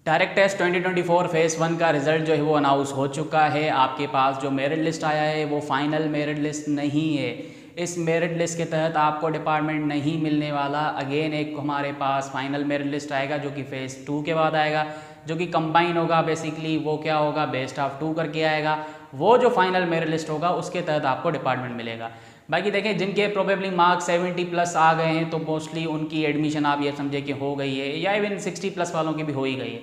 Direct test 2024 phase 1 का result जो है वो अनाउंस हो चुका है। आपके पास जो मेरिट लिस्ट आया है वो फाइनल मेरिट लिस्ट नहीं है। इस मेरिट लिस्ट के तहत आपको डिपार्टमेंट नहीं मिलने वाला। अगेन एक हमारे पास फाइनल मेरिट लिस्ट आएगा जो कि फ़ेज़ 2 के बाद आएगा, जो कि कंबाइन होगा। बेसिकली वो क्या होगा, बेस्ट ऑफ 2 करके आएगा। वो जो फाइनल मेरिट लिस्ट होगा उसके तहत आपको डिपार्टमेंट मिलेगा। बाकी देखें, जिनके प्रोबेबली मार्क्स 70 प्लस आ गए हैं तो मोस्टली उनकी एडमिशन आप ये समझे कि हो गई है, या इवन 60 प्लस वालों की भी हो ही गई है।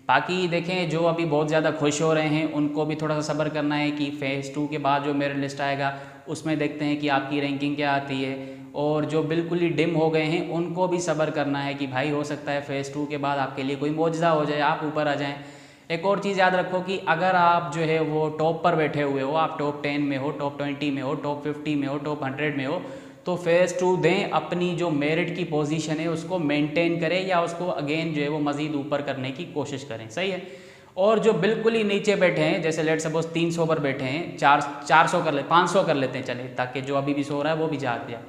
बाकी देखें, जो अभी बहुत ज़्यादा खुश हो रहे हैं उनको भी थोड़ा सा सब्र करना है कि फ़ेज़ 2 के बाद जो मेरिट लिस्ट आएगा उसमें देखते हैं कि आपकी रैंकिंग क्या आती है। और जो बिल्कुल ही डिम हो गए हैं उनको भी सब्र करना है कि भाई हो सकता है फ़ेज़ 2 के बाद आपके लिए कोई मौजज़ा हो जाए, आप ऊपर आ जाएँ। एक और चीज़ याद रखो कि अगर आप जो है वो टॉप पर बैठे हुए हो, आप टॉप 10 में हो, टॉप 20 में हो, टॉप 50 में हो, टॉप 100 में हो, तो फ़ेज़ 2 दें, अपनी जो मेरिट की पोजीशन है उसको मेंटेन करें या उसको अगेन जो है वो मज़ीद ऊपर करने की कोशिश करें। सही है। और जो बिल्कुल ही नीचे बैठे हैं, जैसे लेट सपोज 300 पर बैठे हैं, 400 कर ले 500 कर लेते हैं चले, ताकि जो अभी भी सो रहा है वो भी जाग जाए।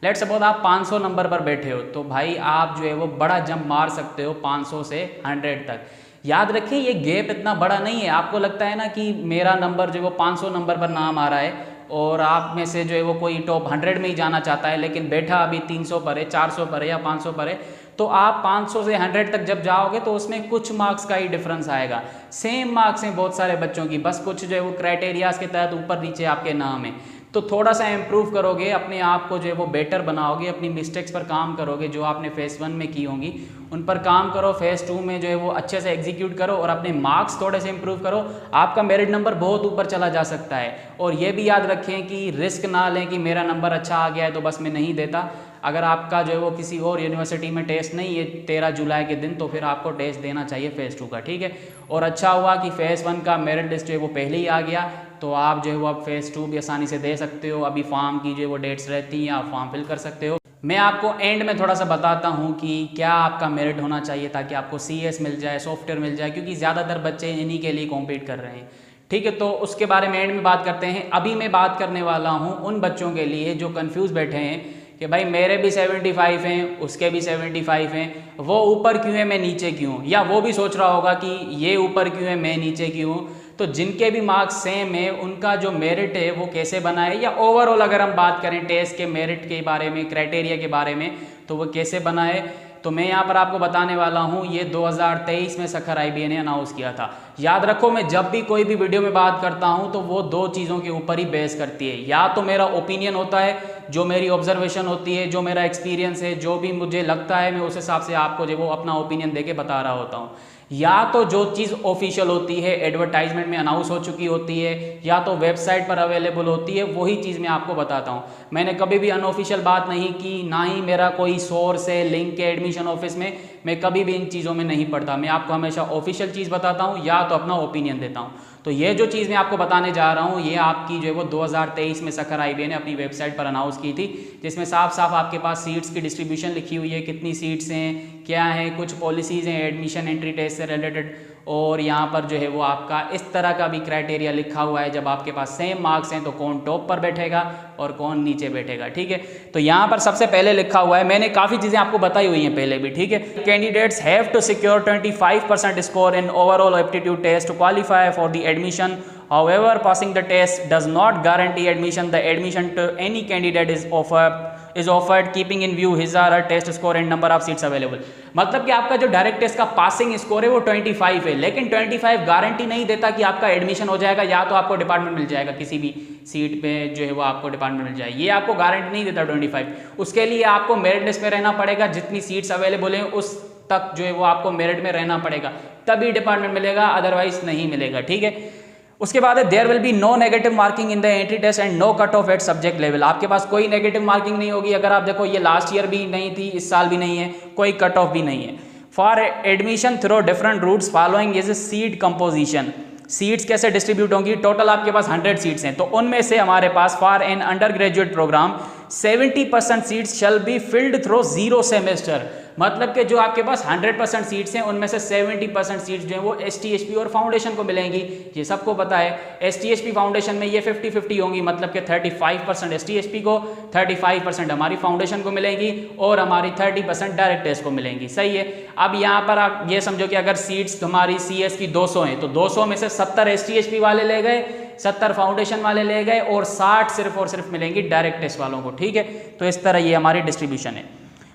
लेट सपोज आप 500 नंबर पर बैठे हो तो भाई आप जो है वो बड़ा जंप मार सकते हो 500 से 100 तक। याद रखिए ये गैप इतना बड़ा नहीं है। आपको लगता है ना कि मेरा नंबर जो वो 500 नंबर पर नाम आ रहा है और आप में से जो है वो कोई टॉप 100 में ही जाना चाहता है, लेकिन बैठा अभी 300 पर है, 400 पर है या 500 पर है, तो आप 500 से 100 तक जब जाओगे तो उसमें कुछ मार्क्स का ही डिफरेंस आएगा। सेम मार्क्स हैं बहुत सारे बच्चों की, बस कुछ जो है वो क्राइटेरियाज के तहत ऊपर नीचे आपके नाम है। तो थोड़ा सा इम्प्रूव करोगे, अपने आप को जो है वो बेटर बनाओगे, अपनी मिस्टेक्स पर काम करोगे जो आपने फ़ेज़ 1 में की होंगी उन पर काम करो। फ़ेज़ 2 में जो है वो अच्छे से एग्जीक्यूट करो और अपने मार्क्स थोड़े से इम्प्रूव करो। आपका मेरिट नंबर बहुत ऊपर चला जा सकता है। और ये भी याद रखें कि रिस्क ना लें कि मेरा नंबर अच्छा आ गया है तो बस मैं नहीं देता। अगर आपका जो है वो किसी और यूनिवर्सिटी में टेस्ट नहीं है 13 जुलाई के दिन, तो फिर आपको टेस्ट देना चाहिए फ़ेज़ 2 का, ठीक है। और अच्छा हुआ कि फ़ेज़ 1 का मेरिट लिस्ट जो है वो पहले ही आ गया, तो आप जो है वो अब फ़ेज़ 2 भी आसानी से दे सकते हो। अभी फॉर्म की जो है वो डेट्स रहती हैं, आप फॉर्म फिल कर सकते हो। मैं आपको एंड में थोड़ा सा बताता हूँ कि क्या आपका मेरिट होना चाहिए ताकि आपको CS मिल जाए, सॉफ्टवेयर मिल जाए, क्योंकि ज़्यादातर बच्चे इन्हीं के लिए कॉम्पीट कर रहे हैं, ठीक है। तो उसके बारे में एंड में बात करते हैं। अभी मैं बात करने वाला हूँ उन बच्चों के लिए जो कन्फ्यूज़ बैठे हैं कि भाई मेरे भी 75 हैं, उसके भी 75 हैं, वो ऊपर क्यों है मैं नीचे क्यों, या वो भी सोच रहा होगा कि ये ऊपर क्यों है मैं नीचे क्यों। तो जिनके भी मार्क्स सेम है उनका जो मेरिट है वो कैसे बना है, या ओवरऑल अगर हम बात करें टेस्ट के मेरिट के बारे में, क्राइटेरिया के बारे में, तो वो कैसे बना है, तो मैं यहाँ पर आपको बताने वाला हूँ। ये 2023 में सखर IBA ने अनाउंस किया था। याद रखो, मैं जब भी कोई भी वीडियो में बात करता हूँ तो वो दो चीज़ों के ऊपर ही बेस करती है। या तो मेरा ओपिनियन होता है, जो मेरी ऑब्जर्वेशन होती है, जो मेरा एक्सपीरियंस है, जो भी मुझे लगता है मैं उस हिसाब से आपको जो वो अपना ओपिनियन देके बता रहा होता हूँ। या तो जो चीज़ ऑफिशियल होती है, एडवर्टाइजमेंट में अनाउंस हो चुकी होती है, या तो वेबसाइट पर अवेलेबल होती है, वही चीज़ मैं आपको बताता हूँ। मैंने कभी भी अनऑफिशियल बात नहीं की, ना ही मेरा कोई सोर्स है लिंक है एडमिशन ऑफिस में, मैं कभी भी इन चीज़ों में नहीं पढ़ता। मैं आपको हमेशा ऑफिशियल चीज़ बताता हूँ या तो अपना ओपिनियन देता हूँ। तो ये जो चीज़ मैं आपको बताने जा रहा हूँ ये आपकी जो है वो 2023 में सखर IBA ने अपनी वेबसाइट पर अनाउंस की थी, जिसमें साफ साफ आपके पास सीट्स की डिस्ट्रीब्यूशन लिखी हुई है, कितनी सीट्स हैं, क्या है, कुछ पॉलिसीज़ हैं एडमिशन एंट्री टेस्ट से रिलेटेड, और यहाँ पर जो है वो आपका इस तरह का भी क्राइटेरिया लिखा हुआ है। जब आपके पास सेम मार्क्स हैं तो कौन टॉप पर बैठेगा और कौन नीचे बैठेगा, ठीक है। तो यहाँ पर सबसे पहले लिखा हुआ है, मैंने काफ़ी चीज़ें आपको बताई हुई हैं पहले भी, ठीक है। Candidates have to secure 25% score in overall aptitude test to qualify for the admission. However, passing the test does not guarantee admission. The admission to any candidate is offered keeping in view his or her test score and number of seats available. मतलब कि आपका जो direct test का passing score है वो 25 है, लेकिन 25 guarantee नहीं देता कि आपका एडमिशन हो जाएगा या तो आपको डिपार्टमेंट मिल जाएगा, किसी भी सीट पे जो है वो आपको डिपार्टमेंट मिल जाए, ये आपको गारंटी नहीं देता 25। उसके लिए आपको मेरिट लिस्ट में रहना पड़ेगा, जितनी सीट्स अवेलेबल हैं उस तक जो है वो आपको मेरिट में रहना पड़ेगा, तभी डिपार्टमेंट मिलेगा, अदरवाइज नहीं मिलेगा, ठीक है। उसके बाद है there will be no negative marking in the entry test and no cut off at subject level. आपके पास कोई नेगेटिव मार्किंग नहीं होगी. अगर आप देखो ये लास्ट ईयर भी नहीं थी, इस साल भी नहीं है, कोई कट ऑफ भी नहीं है. For admission through different routes following is seat composition. Seats कैसे डिस्ट्रीब्यूट होंगी? टोटल आपके पास 100 सीट्स हैं, तो उनमें से हमारे पास for an undergraduate programme 70% seats shall be filled through 0 semester. मतलब कि जो आपके पास 100% सीट्स हैं उनमें से 70% सीट्स जो हैं वो ST/HP और फाउंडेशन को मिलेंगी। ये सबको पता है। ST/HP फाउंडेशन में ये 50-50 होंगी, मतलब कि 35% ST/HP को, 35% हमारी फाउंडेशन को मिलेंगी और हमारी 30% डायरेक्ट टेस्ट को मिलेंगी। सही है। अब यहाँ पर आप ये समझो कि अगर सीट्स हमारी CS की 200 हैं तो 200 में से 70 ST/HP वाले ले गए, 70 फाउंडेशन वाले ले गए और 60 सिर्फ और सिर्फ मिलेंगी डायरेक्ट टेस्ट वालों को। ठीक है, तो इस तरह ये हमारी डिस्ट्रीब्यूशन है।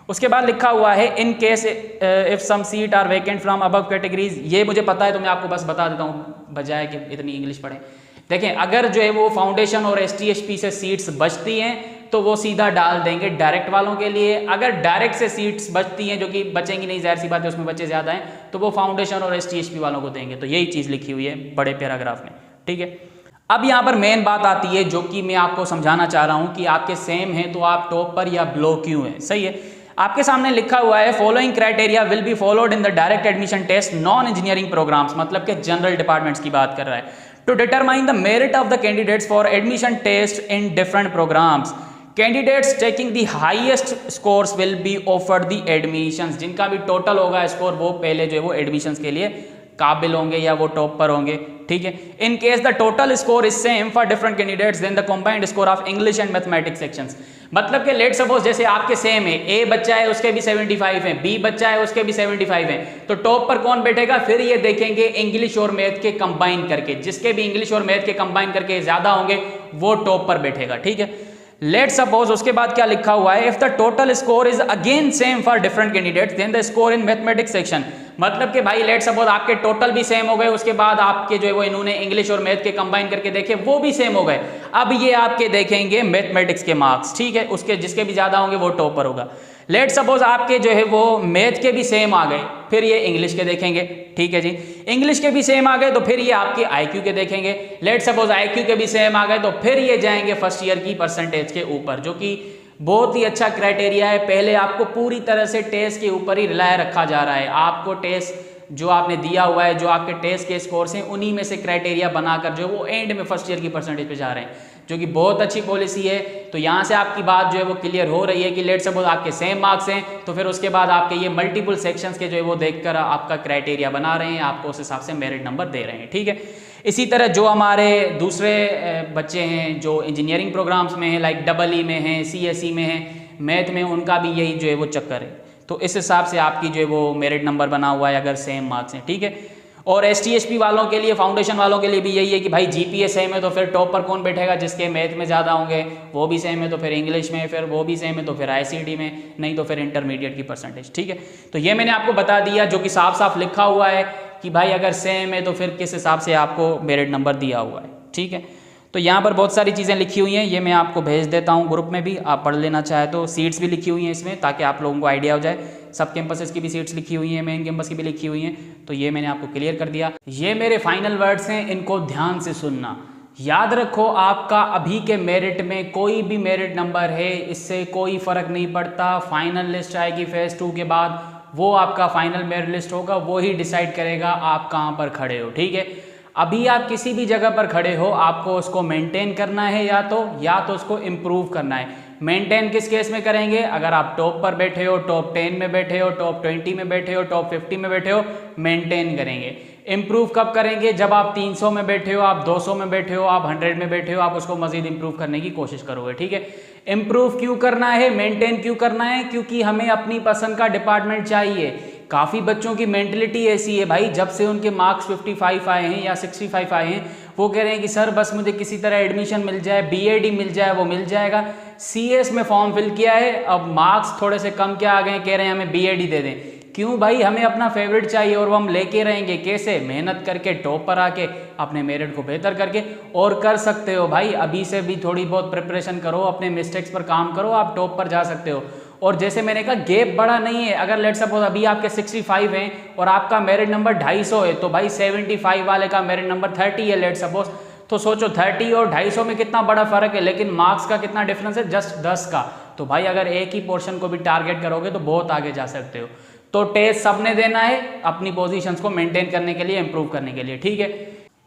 उसके बाद लिखा हुआ है in case if some seat are vacant from above categories. ये मुझे पता है तो मैं आपको बस बता देता हूँ बजाय कि इतनी इंग्लिश पढ़ें। देखें, अगर जो है वो फाउंडेशन और ST/HP से सीट्स बचती हैं तो वो सीधा डाल देंगे डायरेक्ट वालों के लिए। अगर डायरेक्ट से सीट्स बचती हैं, जो कि बचेंगी नहीं, जाहिर सी बात है उसमें बच्चे ज़्यादा हैं, तो वो फाउंडेशन और ST/HP वालों को देंगे। तो यही चीज़ लिखी हुई है बड़े पैराग्राफ में। ठीक है, अब यहाँ पर मेन बात आती है जो कि मैं आपको समझाना चाह रहा हूँ कि आपके सेम है तो आप टॉप पर या बिलो क्यों है। सही है, आपके सामने लिखा हुआ है following criteria will be followed in the direct admission test non engineering programs, मतलब कि जनरल डिपार्टमेंट्स की बात कर रहा है। To determine the merit of the candidates for admission test in different programs, candidates taking the highest scores will be offered the admissions. जिनका भी total होगा स्कोर वो पहले जो है वो एडमिशंस के लिए काबिल होंगे या वो टॉप पर होंगे। ठीक है, in case the total score is same for different candidates then the combined score of English and mathematics sections. मतलब कि लेट सपोज जैसे आपके सेम है, A बच्चा है उसके भी 75 है, B बच्चा है उसके भी 75 है, तो टॉप पर कौन बैठेगा? फिर ये देखेंगे इंग्लिश और मैथ के कंबाइन करके, जिसके भी इंग्लिश और मैथ के कंबाइन करके ज्यादा होंगे वो टॉप पर बैठेगा। ठीक है, लेट सपोज उसके बाद क्या लिखा हुआ है, if the total score is again same for different candidates then the score in mathematics section. मतलब कि भाई लेट सपोज आपके टोटल भी सेम हो गए, उसके बाद आपके जो है वो इन्होंने इंग्लिश और मैथ के कंबाइन करके देखे वो भी सेम हो गए। अब ये आपके देखेंगे मैथमेटिक्स के मार्क्स। ठीक है, उसके जिसके भी ज्यादा होंगे वो टॉप पर होगा। लेट सपोज आपके जो है वो मैथ के भी सेम आ गए, फिर ये इंग्लिश के देखेंगे। ठीक है जी, इंग्लिश के भी सेम आ गए तो फिर ये आपके IQ के देखेंगे। लेट सपोज IQ के भी सेम आ गए तो फिर ये जाएंगे फर्स्ट ईयर की परसेंटेज के ऊपर, जो कि बहुत ही अच्छा क्राइटेरिया है। पहले आपको पूरी तरह से टेस्ट के ऊपर ही रिलाय रखा जा रहा है। आपको टेस्ट जो आपने दिया हुआ है, जो आपके टेस्ट के स्कोर्स हैं, उन्हीं में से क्राइटेरिया बनाकर जो वो एंड में फर्स्ट ईयर की परसेंटेज पे जा रहे हैं, जो कि बहुत अच्छी पॉलिसी है। तो यहाँ से आपकी बात जो है वो क्लियर हो रही है कि लेट सपोज आपके सेम मार्क्स हैं तो फिर उसके बाद आपके ये मल्टीपल सेक्शंस के जो है वो देखकर आपका क्राइटेरिया बना रहे हैं, आपको उस हिसाब से मेरिट नंबर दे रहे हैं। ठीक है, इसी तरह जो हमारे दूसरे बच्चे हैं जो इंजीनियरिंग प्रोग्राम्स में हैं, लाइक EE में हैं, CSE में हैं, मैथ में, उनका भी यही जो है वो चक्कर है। तो इस हिसाब से आपकी जो है वो मेरिट नंबर बना हुआ है अगर सेम मार्क्स हैं। ठीक है, और ST/HP वालों के लिए, फाउंडेशन वालों के लिए भी यही है कि भाई GPA सेम है तो फिर टॉप पर कौन बैठेगा? जिसके मैथ में ज़्यादा होंगे, वो भी सेम है तो फिर इंग्लिश में, फिर वो भी सेम है तो फिर ICD में, नहीं तो फिर इंटरमीडिएट की परसेंटेज। ठीक है, तो ये मैंने आपको बता दिया जो कि साफ साफ लिखा हुआ है कि भाई अगर सेम है तो फिर किस हिसाब से आपको मेरिट नंबर दिया हुआ है। ठीक है, तो यहाँ पर बहुत सारी चीज़ें लिखी हुई हैं, ये मैं आपको भेज देता हूँ ग्रुप में भी, आप पढ़ लेना चाहे तो। सीट्स भी लिखी हुई हैं इसमें ताकि आप लोगों को आइडिया हो जाए। सब कैंपसेस की भी सीट्स लिखी हुई हैं, मेन कैंपस की भी लिखी हुई हैं, तो ये मैंने आपको क्लियर कर दिया। ये मेरे फाइनल वर्ड्स हैं, इनको ध्यान से सुनना। याद रखो, आपका अभी के मेरिट में कोई भी मेरिट नंबर है, इससे कोई फ़र्क नहीं पड़ता। फाइनल लिस्ट आएगी फेज़ 2 के बाद, वो आपका फाइनल मेरिट लिस्ट होगा, वो ही डिसाइड करेगा आप कहाँ पर खड़े हो। ठीक है, अभी आप किसी भी जगह पर खड़े हो, आपको उसको मेंटेन करना है या तो उसको इम्प्रूव करना है। मेंटेन किस केस में करेंगे? अगर आप टॉप पर बैठे हो, टॉप 10 में बैठे हो, टॉप 20 में बैठे हो, टॉप 50 में बैठे हो, मेंटेन करेंगे। इम्प्रूव कब करेंगे? जब आप 300 में बैठे हो, आप 200 में बैठे हो, आप 100 में बैठे हो, आप उसको मजीद इम्प्रूव करने की कोशिश करोगे। ठीक है, इम्प्रूव क्यों करना है, मेंटेन क्यों करना है? क्योंकि हमें अपनी पसंद का डिपार्टमेंट चाहिए। काफ़ी बच्चों की मेंटलिटी ऐसी है भाई, जब से उनके मार्क्स 55 आए हैं या 65 आए हैं, वो कह रहे हैं कि सर बस मुझे किसी तरह एडमिशन मिल जाए, BAD मिल जाए, वो मिल जाएगा। CS में फॉर्म फिल किया है, अब मार्क्स थोड़े से कम क्या आ गए, कह रहे हैं हमें BAD दे दें। क्यों भाई? हमें अपना फेवरेट चाहिए और वो हम लेके रहेंगे। कैसे? मेहनत करके, टॉप पर आके, अपने मेरिट को बेहतर करके। और कर सकते हो भाई, अभी से भी थोड़ी बहुत प्रिपरेशन करो, अपने मिस्टेक्स पर काम करो, आप टॉप पर जा सकते हो। और जैसे मैंने कहा, गैप बड़ा नहीं है। अगर लेट सपोज अभी आपके 65 हैं और आपका मेरिट नंबर 250 है, तो भाई 75 वाले का मेरिट नंबर 30 है लेट सपोज, तो सोचो 30 और 250 में कितना बड़ा फर्क है, लेकिन मार्क्स का कितना डिफरेंस है? जस्ट 10 का। तो भाई अगर एक ही पोर्शन को भी टारगेट करोगे तो बहुत आगे जा सकते हो। तो टेस्ट सबने देना है अपनी पोजीशंस को मेंटेन करने के लिए, इंप्रूव करने के लिए। ठीक है,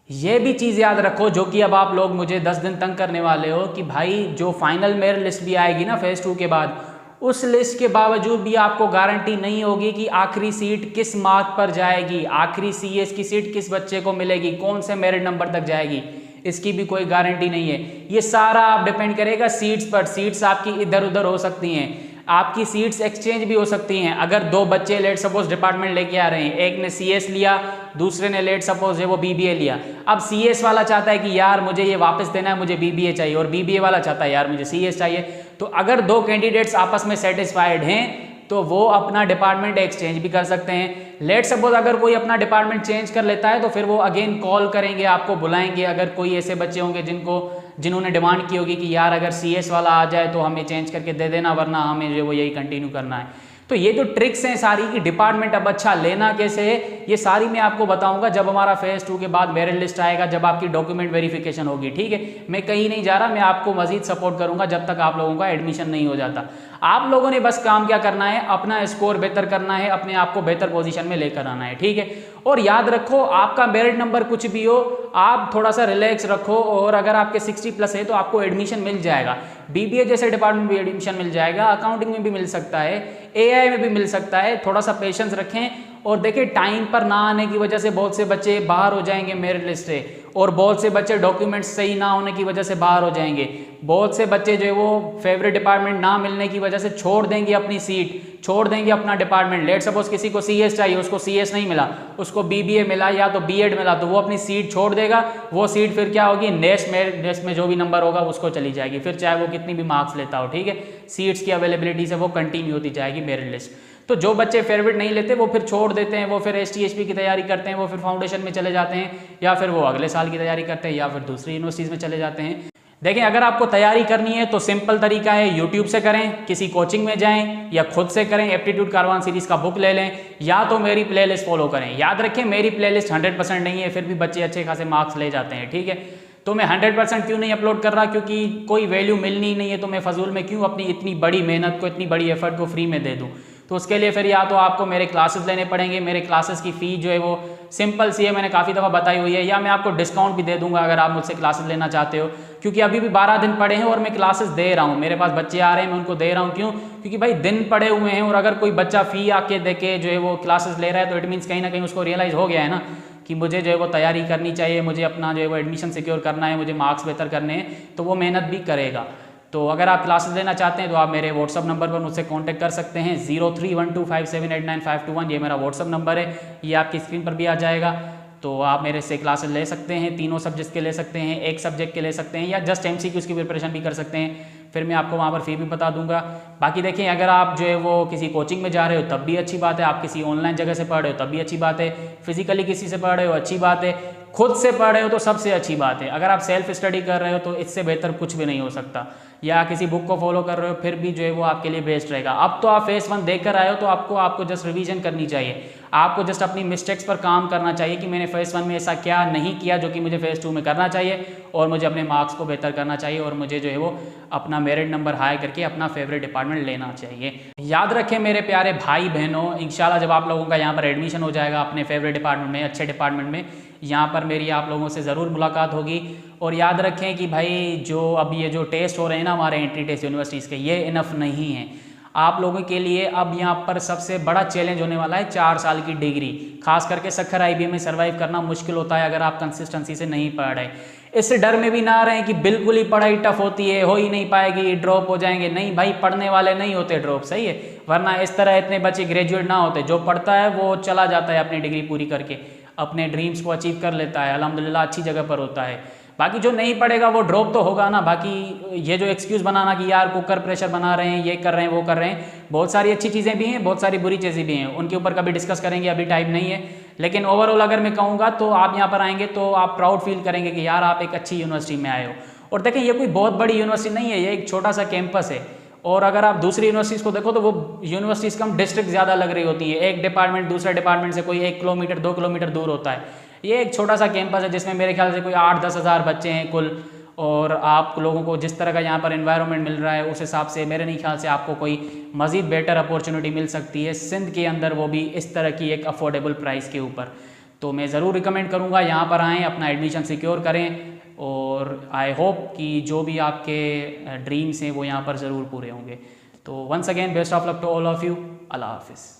ये भी चीज़ याद रखो जो कि अब आप लोग मुझे 10 दिन तंग करने वाले हो कि भाई जो फाइनल मेरिट लिस्ट भी आएगी ना फेज़ 2 के बाद, उस लिस्ट के बावजूद भी आपको गारंटी नहीं होगी कि आखिरी सीट किस मार्क पर जाएगी, आखिरी सीएस की सीट किस बच्चे को मिलेगी, कौन से मेरिट नंबर तक जाएगी, इसकी भी कोई गारंटी नहीं है। ये सारा आप डिपेंड करेगा सीट्स पर। सीट्स आपकी इधर उधर हो सकती हैं, आपकी सीट्स एक्सचेंज भी हो सकती हैं। अगर दो बच्चे लेट सपोज डिपार्टमेंट लेके आ रहे हैं, एक ने सीएस लिया, दूसरे ने लेट सपोज है वो बीबीए लिया। अब सीएस वाला चाहता है कि यार मुझे ये वापस देना है, मुझे बीबीए चाहिए, और बीबीए वाला चाहता है यार मुझे सीएस चाहिए। तो अगर दो कैंडिडेट्स आपस में सेटिस्फाइड हैं तो वो अपना डिपार्टमेंट एक्सचेंज भी कर सकते हैं। लेट सपोज अगर कोई अपना डिपार्टमेंट चेंज कर लेता है तो फिर वो अगेन कॉल करेंगे, आपको बुलाएंगे। अगर कोई ऐसे बच्चे होंगे जिन्होंने डिमांड की होगी कि यार अगर सीएस वाला आ जाए तो हमें चेंज करके दे देना, वरना हमें जो वो यही कंटिन्यू करना है। तो ये जो ट्रिक्स हैं सारी की डिपार्टमेंट अब अच्छा लेना कैसे है, ये सारी मैं आपको बताऊंगा जब हमारा फेज 2 के बाद मेरिट लिस्ट आएगा, जब आपकी डॉक्यूमेंट वेरिफिकेशन होगी। ठीक है, मैं कहीं नहीं जा रहा, मैं आपको मजीद सपोर्ट करूंगा जब तक आप लोगों का एडमिशन नहीं हो जाता। आप लोगों ने बस काम क्या करना है, अपना स्कोर बेहतर करना है, अपने आप को बेहतर पोजीशन में लेकर आना है। ठीक है, और याद रखो आपका मेरिट नंबर कुछ भी हो, आप थोड़ा सा रिलैक्स रखो, और अगर आपके 60+ है तो आपको एडमिशन मिल जाएगा। बीबीए जैसे डिपार्टमेंट में भी एडमिशन मिल जाएगा, अकाउंटिंग में भी मिल सकता है, एआई में भी मिल सकता है। थोड़ा सा पेशेंस रखें, और देखिए टाइम पर ना आने की वजह से बहुत से बच्चे बाहर हो जाएंगे मेरिट लिस्ट से, और बहुत से बच्चे डॉक्यूमेंट्स सही ना होने की वजह से बाहर हो जाएंगे। बहुत से बच्चे जो है वो फेवरेट डिपार्टमेंट ना मिलने की वजह से छोड़ देंगे अपनी सीट, छोड़ देंगे अपना डिपार्टमेंट। लेट सपोज किसी को सीएस चाहिए, उसको सीएस नहीं मिला, उसको बीबीए मिला या तो बीएड मिला, तो वो अपनी सीट छोड़ देगा। वो सीट फिर क्या होगी, नेक्स्ट में जो भी नंबर होगा उसको चली जाएगी, फिर चाहे वो कितनी भी मार्क्स लेता हो। ठीक है, सीट्स की अवेलेबिलिटी से वो कंटिन्यू होती जाएगी मेरिट लिस्ट। तो जो बच्चे फेवरेट नहीं लेते वो फिर छोड़ देते हैं, वो फिर ST-HP की तैयारी करते हैं, वो फिर फाउंडेशन में चले जाते हैं, या फिर वो अगले साल की तैयारी करते हैं, या फिर दूसरी यूनिवर्सिटीज़ में चले जाते हैं। देखें, अगर आपको तैयारी करनी है तो सिंपल तरीका है, यूट्यूब से करें, किसी कोचिंग में जाएं, या खुद से करें। एप्टीट्यूड कारवान सीरीज़ का बुक ले लें, या तो मेरी प्लेलिस्ट फॉलो करें। याद रखें मेरी प्लेलिस्ट 100% नहीं है, फिर भी बच्चे अच्छे खासे मार्क्स ले जाते हैं। ठीक है, तो मैं 100% क्यों नहीं अपलोड कर रहा, क्योंकि कोई वैल्यू मिलनी ही नहीं है, तो मैं फजूल में क्यों अपनी इतनी बड़ी मेहनत को, इतनी बड़ी एफर्ट को फ्री में दे दूँ। तो उसके लिए फिर या तो आपको मेरे क्लासेस लेने पड़ेंगे, मेरे क्लासेस की फ़ी जो है वो सिंपल सी है, मैंने काफ़ी दफ़ा बताई हुई है, या मैं आपको डिस्काउंट भी दे दूंगा अगर आप मुझसे क्लासेस लेना चाहते हो, क्योंकि अभी भी 12 दिन पड़े हैं और मैं क्लासेस दे रहा हूँ। मेरे पास बच्चे आ रहे हैं, मैं उनको दे रहा हूँ। क्यों? क्योंकि भाई दिन पड़े हुए हैं, और अगर कोई बच्चा फ़ी आके दे के जो है वो क्लासेस ले रहा है तो इट मीन्स कहीं ना कहीं उसको रियलाइज़ हो गया है ना कि मुझे जो है वो तैयारी करनी चाहिए, मुझे अपना जो है वो एडमिशन सिक्योर करना है, मुझे मार्क्स बेहतर करने हैं, तो वो मेहनत भी करेगा। तो अगर आप क्लासेस लेना चाहते हैं तो आप मेरे व्हाट्सअप नंबर पर मुझसे कांटेक्ट कर सकते हैं। 0312578952 ये मेरा व्हाट्सअप नंबर है, ये आपकी स्क्रीन पर भी आ जाएगा। तो आप मेरे से क्लासेस ले सकते हैं, तीनों सब्जेक्ट के ले सकते हैं, एक सब्जेक्ट के ले सकते हैं, या जस्ट MCQ की प्रिपरेशन भी कर सकते हैं। फिर मैं आपको वहाँ पर फ़ी भी बता दूंगा। बाकी देखिए, अगर आप जो है वो किसी कोचिंग में जा रहे हो तब भी अच्छी बात है, आप किसी ऑनलाइन जगह से पढ़ रहे हो तब भी अच्छी बात है, फिजिकली किसी से पढ़ रहे हो अच्छी बात है, खुद से पढ़ रहे हो तो सबसे अच्छी बात है। अगर आप सेल्फ स्टडी कर रहे हो तो इससे बेहतर कुछ भी नहीं हो सकता, या किसी बुक को फॉलो कर रहे हो फिर भी जो है वो आपके लिए बेस्ट रहेगा। अब तो आप फेज 1 देख कर आए हो तो आपको जस्ट रिवीजन करनी चाहिए, आपको जस्ट अपनी मिस्टेक्स पर काम करना चाहिए कि मैंने फेज 1 में ऐसा क्या नहीं किया जो कि मुझे फेज 2 में करना चाहिए, और मुझे अपने मार्क्स को बेहतर करना चाहिए, और मुझे जो है वो अपना मेरिट नंबर हाई करके अपना फेवरेट डिपार्टमेंट लेना चाहिए। याद रखें मेरे प्यारे भाई बहनों, इंशाल्लाह जब आप लोगों का यहाँ पर एडमिशन हो जाएगा अपने फेवरेट डिपार्टमेंट में, अच्छे डिपार्टमेंट में, यहाँ पर मेरी आप लोगों से ज़रूर मुलाकात होगी। और याद रखें कि भाई जो अब ये जो टेस्ट हो रहे हैं ना हमारे एंट्री टेस्ट यूनिवर्सिटीज़ के, ये इनफ नहीं है आप लोगों के लिए। अब यहाँ पर सबसे बड़ा चैलेंज होने वाला है 4 साल की डिग्री, खास करके सक्खर IBM में सर्वाइव करना मुश्किल होता है अगर आप कंसिस्टेंसी से नहीं पढ़ रहे। इस डर में भी ना रहें कि बिल्कुल ही पढ़ाई टफ होती है, हो ही नहीं पाएगी, ड्रॉप हो जाएंगे। नहीं भाई, पढ़ने वाले नहीं होते ड्रॉप, सही है, वरना इस तरह इतने बच्चे ग्रेजुएट ना होते। जो पढ़ता है वो चला जाता है अपनी डिग्री पूरी करके, अपने ड्रीम्स को अचीव कर लेता है, अल्हम्दुलिल्लाह अच्छी जगह पर होता है। बाकी जो नहीं पढ़ेगा वो ड्रॉप तो होगा ना। बाकी ये जो एक्सक्यूज़ बनाना कि यार कुकर प्रेशर बना रहे हैं, ये कर रहे हैं, वो कर रहे हैं, बहुत सारी अच्छी चीज़ें भी हैं, बहुत सारी बुरी चीज़ें भी हैं, उनके ऊपर कभी डिस्कस करेंगे, अभी टाइम नहीं है। लेकिन ओवरऑल अगर मैं कहूँगा तो आप यहाँ पर आएंगे तो आप प्राउड फील करेंगे कि यार आप एक अच्छी यूनिवर्सिटी में आए हो। और देखें, ये कोई बहुत बड़ी यूनिवर्सिटी नहीं है, ये एक छोटा सा कैंपस है। और अगर आप दूसरी यूनिवर्सिटीज़ को देखो तो वो यूनिवर्सिटीज़ कम डिस्ट्रिक्ट ज़्यादा लग रही होती है, एक डिपार्टमेंट दूसरे डिपार्टमेंट से कोई 1 किलोमीटर 2 किलोमीटर दूर होता है। ये एक छोटा सा कैंपस है जिसमें मेरे ख्याल से कोई 8-10 हज़ार बच्चे हैं कुल, और आप लोगों को जिस तरह का यहाँ पर एनवायरनमेंट मिल रहा है उस हिसाब से मेरे नहीं ख्याल से आपको कोई मज़ीद बेटर अपॉर्चुनिटी मिल सकती है सिंध के अंदर, वो भी इस तरह की एक अफोर्डेबल प्राइस के ऊपर। तो मैं ज़रूर रिकमेंड करूँगा यहाँ पर आएँ, अपना एडमिशन सिक्योर करें, और आई होप कि जो भी आपके ड्रीम्स हैं वो यहाँ पर ज़रूर पूरे होंगे। तो once again best of luck to all of you. Allah हाफिज़।